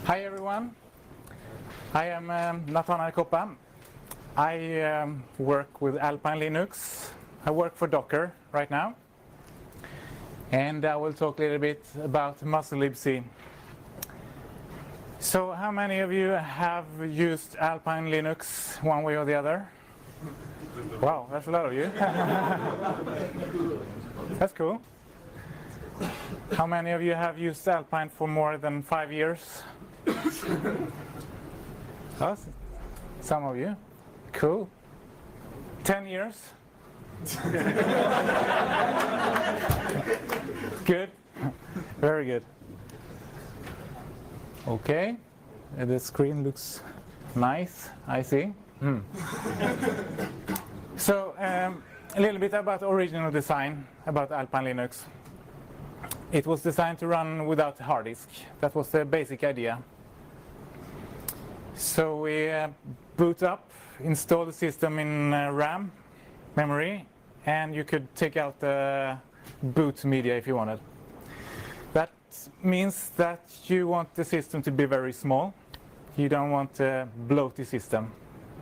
Hi everyone, I am Nathan Koppa. I work with Alpine Linux. I work for Docker right now. And I will talk a little bit about musl libc. So how many of you have used Alpine Linux one way or the other? Wow, that's a lot of you. That's cool. How many of you have used Alpine for more than 5 years? Oh, some of you. Cool. 10 years? Good. Very good. Okay. The screen looks nice, I see. So, a little bit about original design about Alpine Linux. It was designed to run without a hard disk. That was the basic idea. So we boot up, install the system in RAM, memory, and you could take out the boot media if you wanted. That means that you want the system to be very small. You don't want to bloat the system.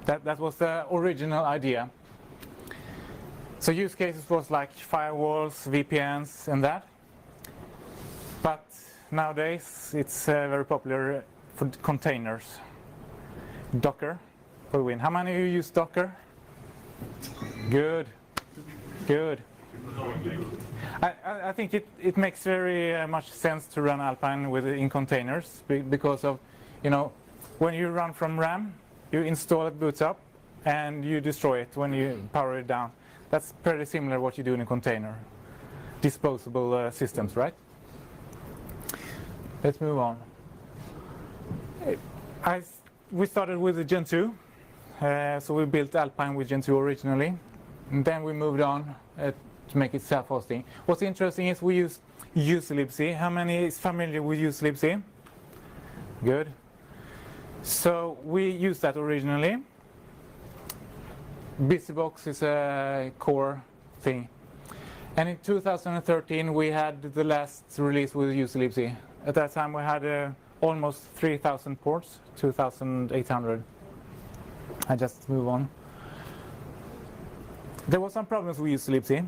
That was the original idea. So use cases was like firewalls, VPNs, and that. But nowadays it's very popular for containers. Docker for the win. How many of you use Docker? Good. Good. I think it makes very much sense to run Alpine in containers because of, when you run from RAM, you install it, boots up, and you destroy it when you power it down. That's pretty similar what you do in a container. Disposable systems, right? Let's move on. We started with the Gen 2, so we built Alpine with Gen 2 originally, and then we moved on to make it self-hosting. What's interesting is we use libc. How many is familiar with libc? Good. So we used that originally. BusyBox is a core thing. And in 2013 we had the last release with libc. At that time we had almost 3,000 ports, 2,800. I just move on. There were some problems with libc.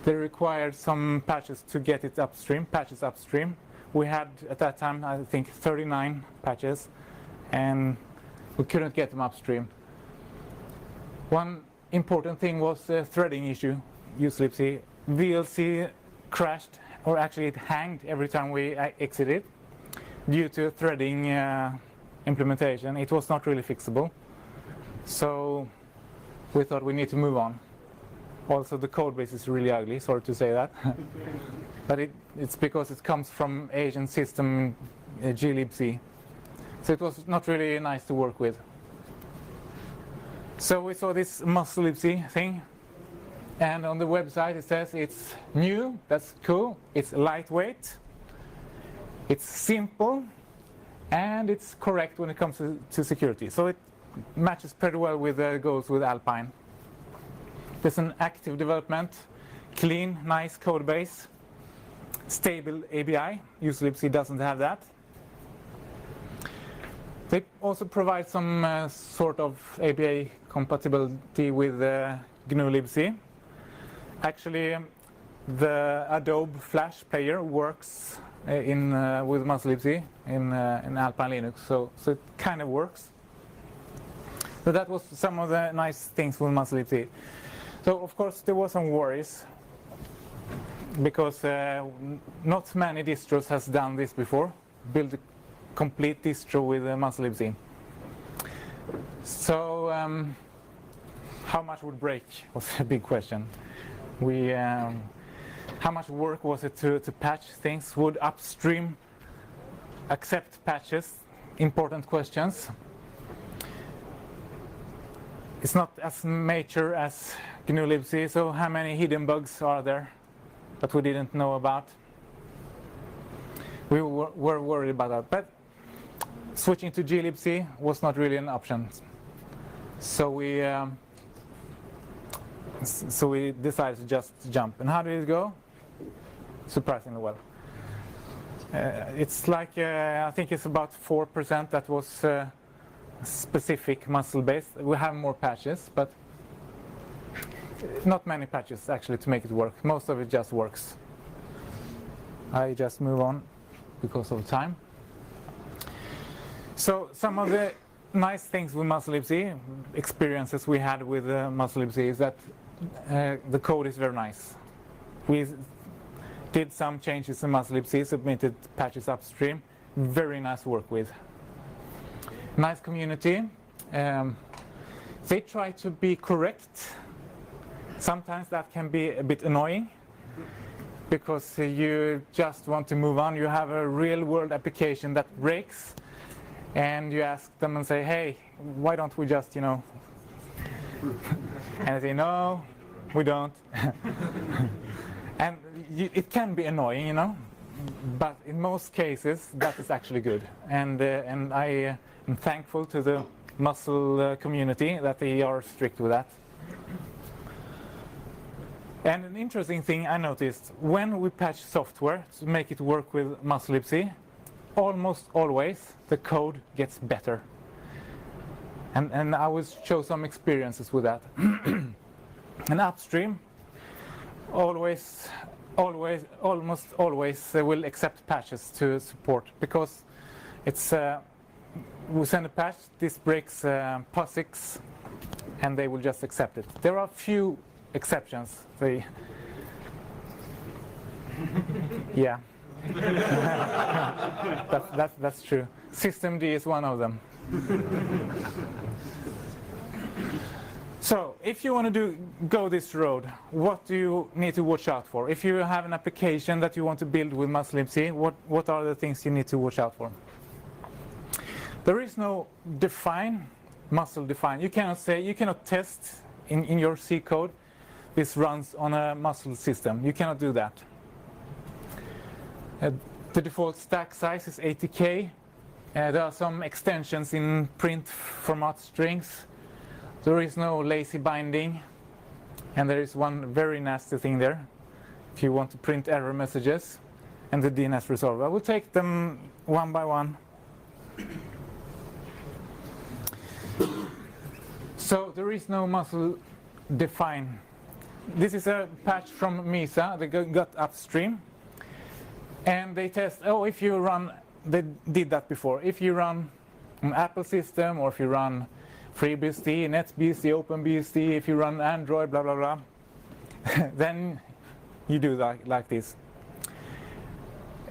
They required some patches to get it upstream, patches upstream. We had at that time, I think, 39 patches, and we couldn't get them upstream. One important thing was the threading issue, libc. VLC crashed, or actually it hanged every time we exited due to threading implementation. It was not really fixable. So we thought we need to move on. Also the code base is really ugly, sorry to say that. But it's because it comes from Asian system glibc. So it was not really nice to work with. So we saw this musl libc thing. And on the website it says it's new, that's cool, it's lightweight, it's simple, and it's correct when it comes to security. So it matches pretty well with the goals with Alpine. There's an active development, clean, nice code base, stable ABI. libc doesn't have that. They also provide some sort of ABI compatibility with GNU libc. Actually, the Adobe Flash player works with musl libc in Alpine Linux, so it kind of works. So that was some of the nice things with musl libc. So of course there were some worries because not many distros has done this before, build a complete distro with musl libc. So how much would break was a big question. How much work was it to patch things? Would upstream accept patches? Important questions. It's not as mature as GNU libc, so how many hidden bugs are there that we didn't know about? We were worried about that, but switching to glibc was not really an option. So we decided to just jump. And how did it go? Surprisingly well. It's like, I think it's about 4% that was specific musl-based. We have more patches, but not many patches actually to make it work. Most of it just works. I just move on because of time. So some of the nice things with musl libc, experiences we had with musl libc, is that the code is very nice. We did some changes in musl libc, submitted patches upstream. Very nice to work with. Nice community. They try to be correct. Sometimes that can be a bit annoying because you just want to move on. You have a real world application that breaks and you ask them and say, hey, why don't we just, and they say, no, we don't. And it can be annoying, but in most cases that is actually good. And I am thankful to the musl community that they are strict with that. And an interesting thing I noticed, when we patch software to make it work with musl libc, almost always the code gets better. And I will show some experiences with that. And upstream, almost always they will accept patches to support, because it's we send a patch, this breaks POSIX, and they will just accept it. There are few exceptions. Yeah. that's true. Systemd is one of them. So if you want to go this road, what do you need to watch out for? If you have an application that you want to build with musl libc, what are the things you need to watch out for? There is no musl define. You cannot test in your C code this runs on a musl system. You cannot do that. The default stack size is 80K. There are some extensions in print format strings. There is no lazy binding. And there is one very nasty thing there. If you want to print error messages and the DNS resolver. I will take them one by one. So there is no musl define. This is a patch from Misa. They got upstream. And they test, if you run, they did that before. If you run an Apple system, or if you run FreeBSD, NetBSD, OpenBSD, if you run Android, blah, blah, blah, then you do that like this.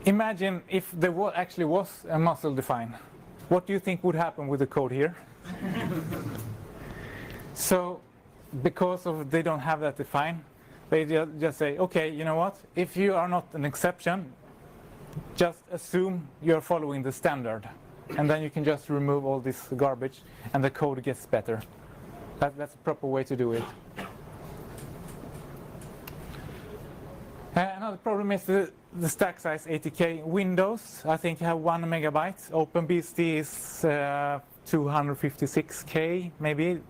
Imagine if there actually was a musl define. What do you think would happen with the code here? So, because they don't have that defined, they just say, okay, you know what? If you are not an exception, just assume you're following the standard. And then you can just remove all this garbage and the code gets better. That's a proper way to do it. Another problem is the stack size 80K. Windows, I think, have 1 megabyte. OpenBSD is 256K, maybe.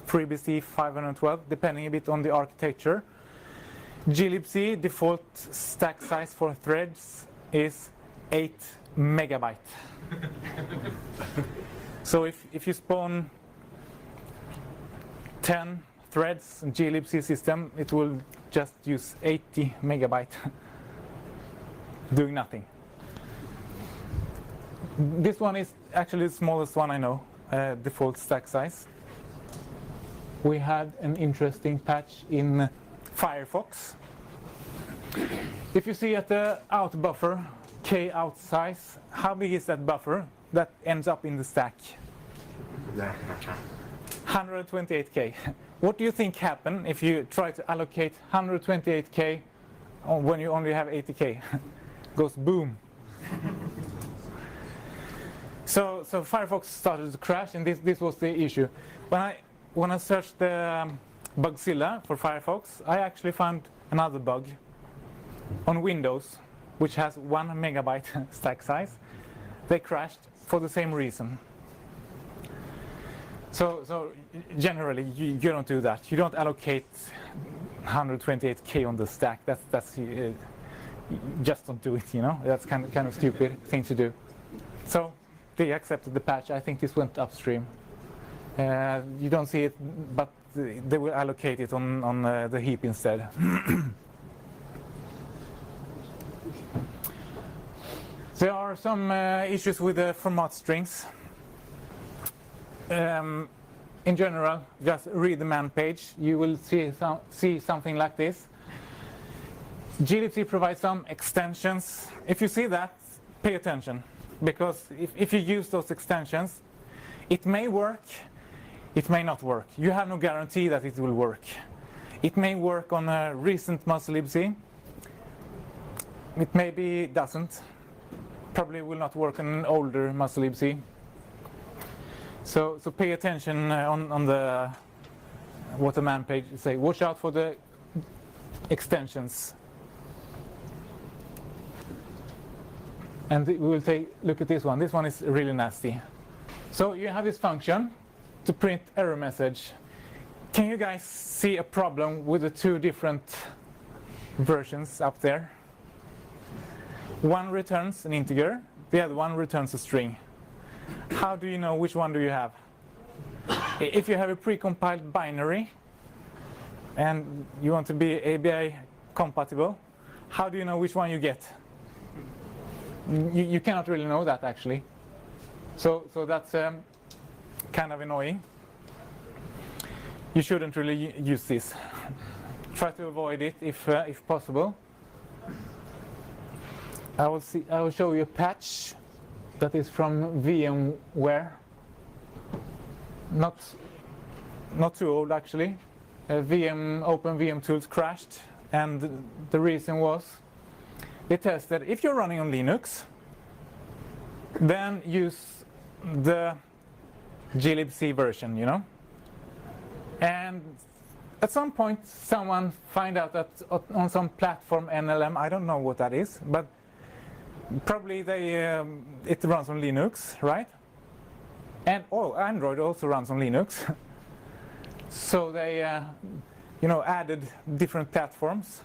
FreeBSD 512, depending a bit on the architecture. glibc, default stack size for threads is 8 megabyte. So if you spawn 10 threads in glibc system, it will just use 80 megabyte doing nothing. This one is actually the smallest one I know, default stack size. We had an interesting patch in Firefox. If you see at the out buffer, K out size, how big is that buffer that ends up in the stack? 128K. What do you think happens if you try to allocate 128K when you only have 80K? Goes boom. So Firefox started to crash, and this was the issue. When I searched the Bugzilla for Firefox, I actually found another bug on Windows, which has 1 megabyte stack size. They crashed for the same reason. So generally, you don't do that. You don't allocate 128K on the stack. just don't do it, you know. That's kind of stupid thing to do. So they accepted the patch. I think this went upstream. You don't see it, but they will allocate it on the heap instead. There are some issues with the format strings. In general, just read the man page. You will see something like this. glibc provides some extensions. If you see that, pay attention, because if you use those extensions, it may work, it may not work. You have no guarantee that it will work. It may work on a recent musl libc. It maybe doesn't. Probably will not work on an older musl libc. So pay attention on the what the man page say. Watch out for the extensions. And we will look at this one. This one is really nasty. So you have this function to print error message. Can you guys see a problem with the two different versions up there? One returns an integer, the other one returns a string. How do you know which one do you have? If you have a precompiled binary and you want to be ABI compatible, how do you know which one you get? You cannot really know that, actually. So that's kind of annoying. You shouldn't really use this. Try to avoid it if possible. I will show you a patch that is from VMware. Not too old, actually. Open VM tools crashed, and the reason was they tested if you're running on Linux, then use the glibc version, you know. And at some point, someone find out that on some platform NLM, I don't know what that is, but probably it runs on Linux, right? And Android also runs on Linux. So they, added different platforms.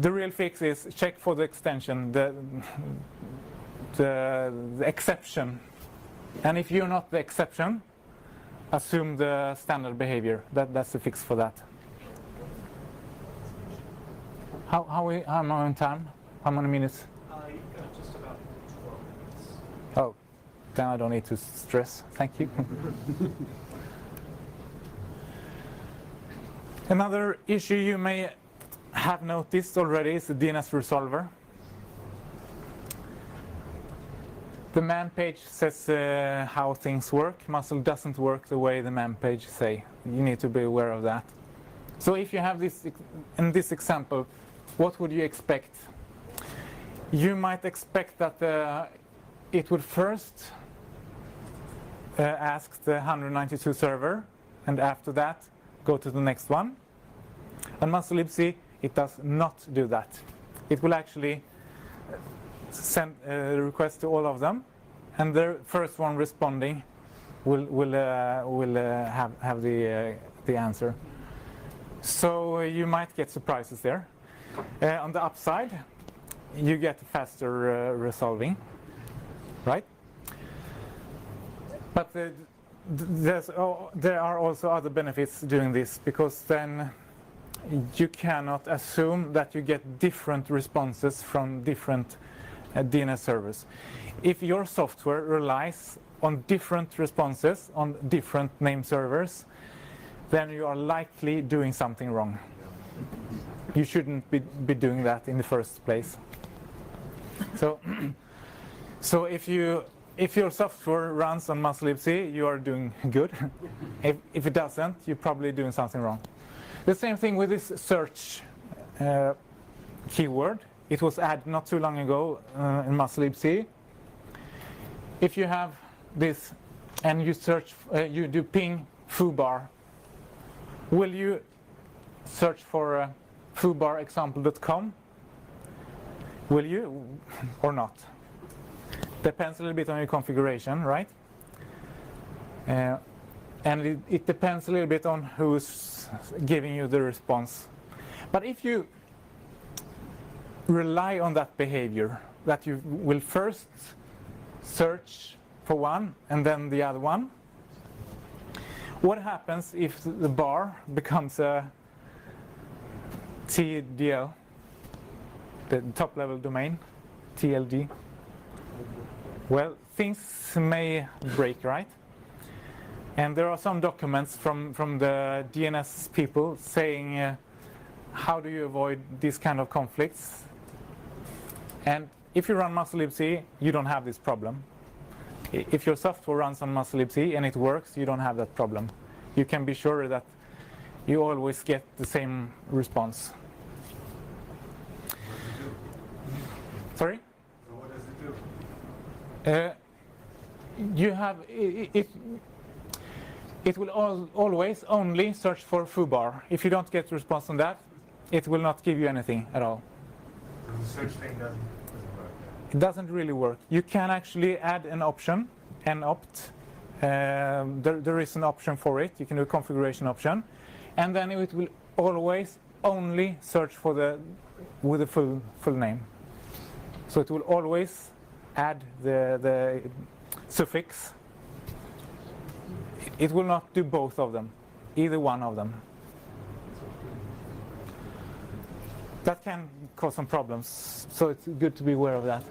The real fix is check for the extension, the exception. And if you're not the exception, assume the standard behavior. That's the fix for that. How am I on time? How many minutes? You've got just about 12 minutes. Oh, then I don't need to stress. Thank you. Another issue you may have noticed already is the DNS resolver. The man page says how things work. Musl doesn't work the way the man page say. You need to be aware of that. So if you have this, in this example, what would you expect? You might expect that it would first ask the 192 server, and after that go to the next one. On musl libc, it does not do that. It will actually send a request to all of them, and the first one responding will have the answer. So you might get surprises there. On the upside, you get faster resolving, right? But there are also other benefits doing this, because then you cannot assume that you get different responses from different DNS servers. If your software relies on different responses on different name servers, then you are likely doing something wrong. You shouldn't be doing that in the first place. So if your software runs on musl libc, you are doing good. If it doesn't, you're probably doing something wrong. The same thing with this search keyword. It was added not too long ago in musl libc. If you have this and you search, you do ping foobar, will you search for foobarexample.com? Will you or not? Depends a little bit on your configuration, right? And it depends a little bit on who's giving you the response. But if you rely on that behavior, that you will first search for one and then the other one. What happens if the bar becomes a TDL, the top level domain, TLD? Well, things may break, right? And there are some documents from the DNS people saying how do you avoid these kind of conflicts. And if you run musl libc, you don't have this problem. If your software runs on musl libc and it works, you don't have that problem. You can be sure that you always get the same response. Sorry? So what does it do? You have it will always only search for foobar. If you don't get response on that, it will not give you anything at all. So the search thing doesn't work. It doesn't really work. You can actually add an option, an opt. There is an option for it. You can do a configuration option, and then it will always only search for with the full name. So it will always add the suffix. It will not do both of them, either one of them. That can cause some problems, so it's good to be aware of that.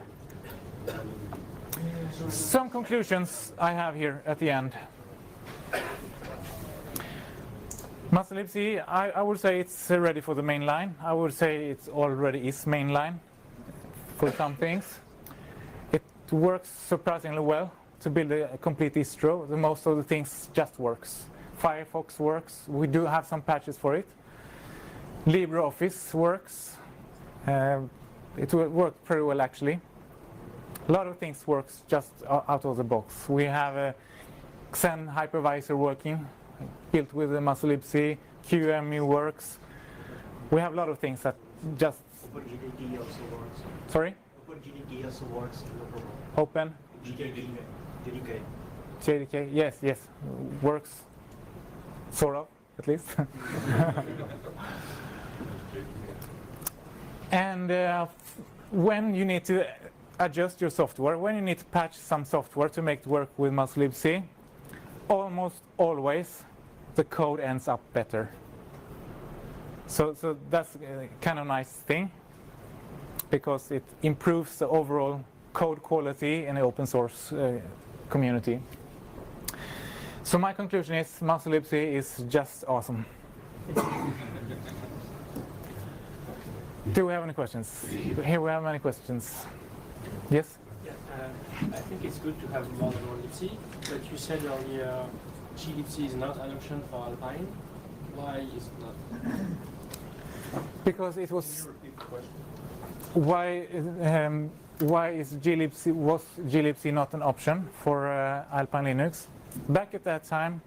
Some conclusions I have here at the end. musl libc, I would say it's ready for the mainline. I would say it already is mainline for some things. It works surprisingly well to build a complete distro. Most of the things just works. Firefox works. We do have some patches for it. LibreOffice works. It will work pretty well actually. A lot of things works just out of the box. We have a Xen hypervisor working, built with the musl libc. QEMU works. We have a lot of things that just. OpenGDD also works. Sorry? OpenGDD also works. Open. JDK. JDK. Yes, works. Sort of, at least. And when you need to adjust your software, when you need to patch some software to make it work with musl libc, almost always the code ends up better. So that's a kind of nice thing, because it improves the overall code quality in the open source community. So my conclusion is musl libc is just awesome. Do we have any questions? Here we have many questions. Yes? Yeah, I think it's good to have more than one libc, but you said earlier glibc is not an option for Alpine. Why is it not? Because it was. Can you repeat the question? Why was glibc not an option for Alpine Linux? Back at that time,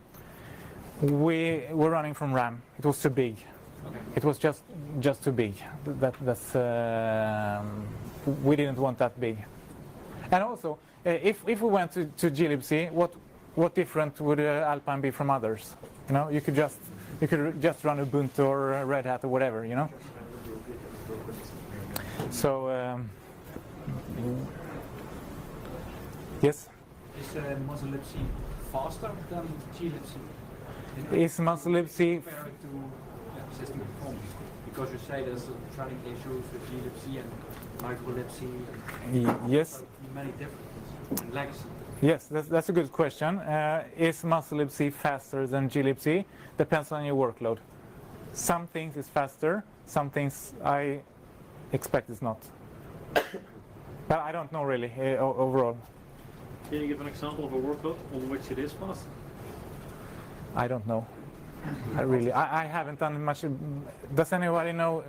we were running from RAM. It was too big. Okay. It was just too big. We didn't want that big. And also, if we went to glibc, what different would Alpine be from others? You know, you could just run Ubuntu or Red Hat or whatever. You know. So yes. Is musl libc faster than glibc? Is musl libc Compared to system performance? Because you say there's running issues with glibc and microlibc and yes. many differences and legacy. Yes, that's a good question. Is musl libc faster than glibc? Depends on your workload. Some things is faster, some things I expect is not. But I don't know really overall. Can you give an example of a workload on which it is fast? I don't know. I haven't done much. Does anybody know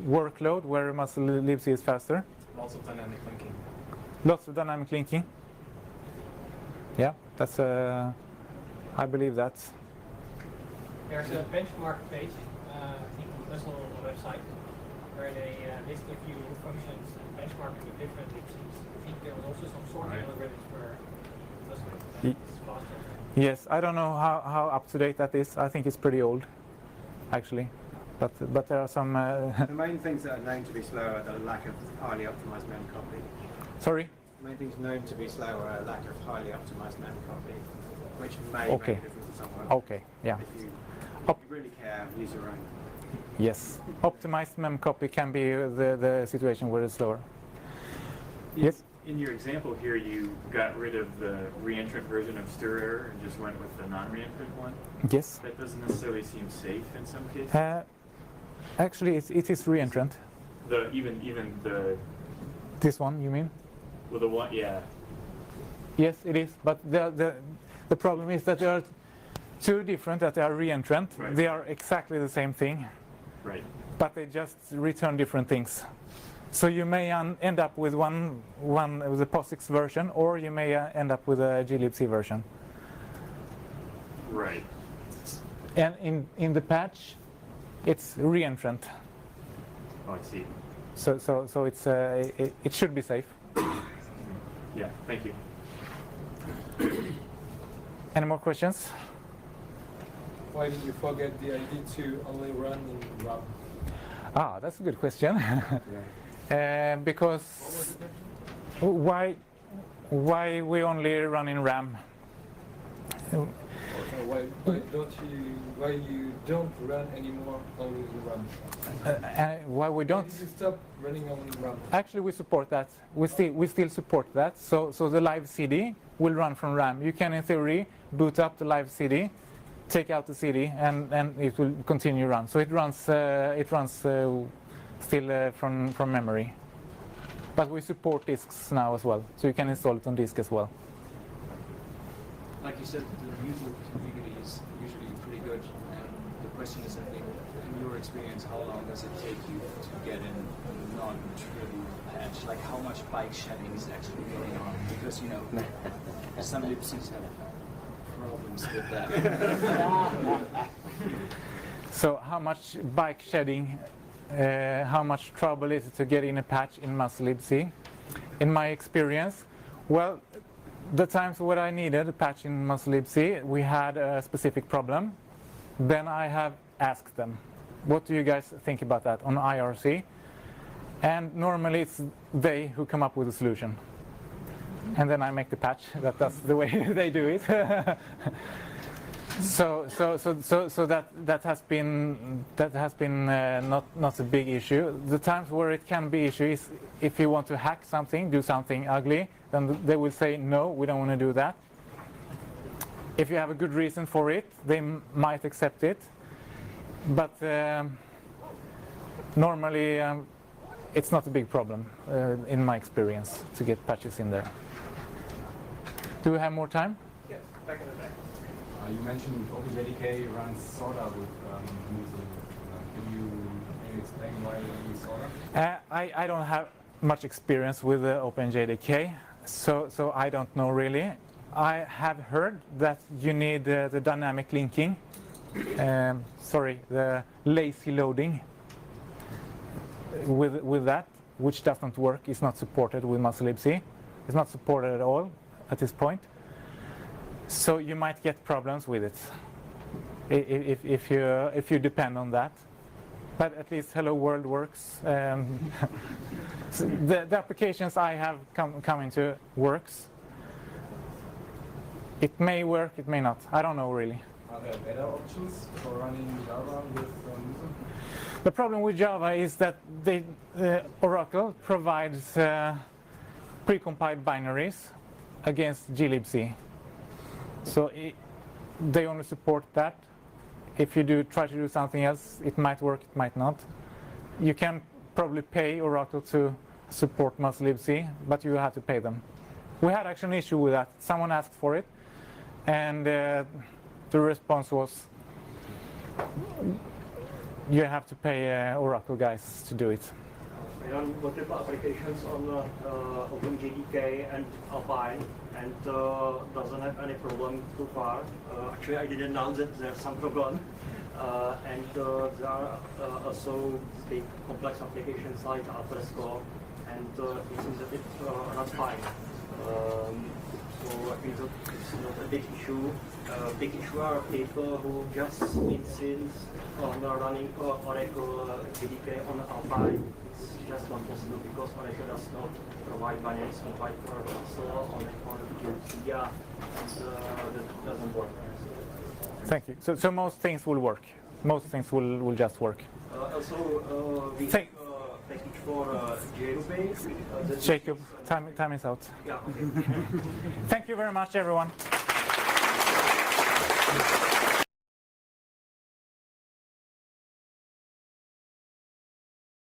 workload where musl libc is faster? Lots of dynamic linking. Lots of dynamic linking. Yeah, that's I believe that. There's a benchmark page, I think on the musl website, where they list a few functions and benchmark with different libcs. I think there was also some sorting algorithms for musl that is faster. Yes, I don't know how up to date that is. I think it's pretty old, actually. But there are some. The main things that are known to be slow are the lack of highly optimized mem copy. Sorry. The main things known to be slow are a lack of highly optimized mem copy, which may Okay. make a difference to someone. Okay. Yeah. If you really care, use your own. Yes. Optimized mem copy can be the situation where it's slower. Yes. In your example here, you got rid of the reentrant version of stir error and just went with the non-reentrant one. Yes. That doesn't necessarily seem safe in some cases. Actually, it is reentrant. Even the This one, you mean? well, the one, yeah. Yes, it is. But the problem is that there are two different that are reentrant. Right. They are exactly the same thing, Right. but they just return different things. So you may end up with one with a POSIX version, or you may end up with a glibc version. Right. And in the patch, it's reentrant. Oh, I see. So it's it should be safe. Yeah. Thank you. Any more questions? Why did you forget the idea to only run in RAM? Ah, that's a good question. Because why we only run in RAM? Okay, why you don't run anymore only in RAM? Why we Why don't? did you stop running only in RAM? Actually, we support that. We still support that. So the live CD will run from RAM. You can, in theory, boot up the live CD, take out the CD, and it will continue run. So it runs still from memory. But we support disks now as well, so you can install it on disk as well. Like you said, the user community is usually pretty good. And the question is, I think, in your experience, how long does it take you to get in a non-trivial patch? Like how much bike shedding is actually going on? Because, you know, some libcs have problems with that. So how much bike shedding, how much trouble is it to get in a patch in musl libc? In my experience, well, the times where I needed a patch in musl libc, we had a specific problem. Then I have asked them, what do you guys think about that on IRC? And normally it's they who come up with a solution. And then I make the patch. That's the way they do it. So that has been not a big issue. The times where it can be issue is if you want to hack something, do something ugly, then they will say no, we don't want to do that. If you have a good reason for it, they might accept it. But normally it's not a big problem in my experience to get patches in there. Do we have more time? Yes, back in the back. You mentioned OpenJDK runs Soda with musl. Can you maybe explain why you use Soda? I don't have much experience with OpenJDK, so I don't know really. I have heard that you need the dynamic linking, the lazy loading with that, which doesn't work. It's not supported with musl libc. It's not supported at all at this point. So you might get problems with it if you depend on that. But at least Hello World works. So the applications I have come into works. It may work, it may not. I don't know really. Are there better options for running Java with musl? The problem with Java is that Oracle provides precompiled binaries against glibc. So they only support that. If you try to do something else, it might work, it might not. You can probably pay Oracle to support musl libc, but you have to pay them. We had actually an issue with that. Someone asked for it, and the response was, you have to pay Oracle guys to do it. I run multiple applications on OpenJDK and Alpine, and doesn't have any problem so far. Actually, I didn't know that there's some problem. And there are also big complex applications like Alfresco, and it seems that it runs fine. So I think that it's not a big issue. Big issue are people who just insist on running Oracle JDK on Alpine. It's just not possible because Oracle does not provide binaries on Python or musl on Wikipedia, and that doesn't work. Thank you. So most things will work. Most things will just work. Also, we have a package for JRuby. Jacob, time is out. Yeah, okay. Thank you very much, everyone.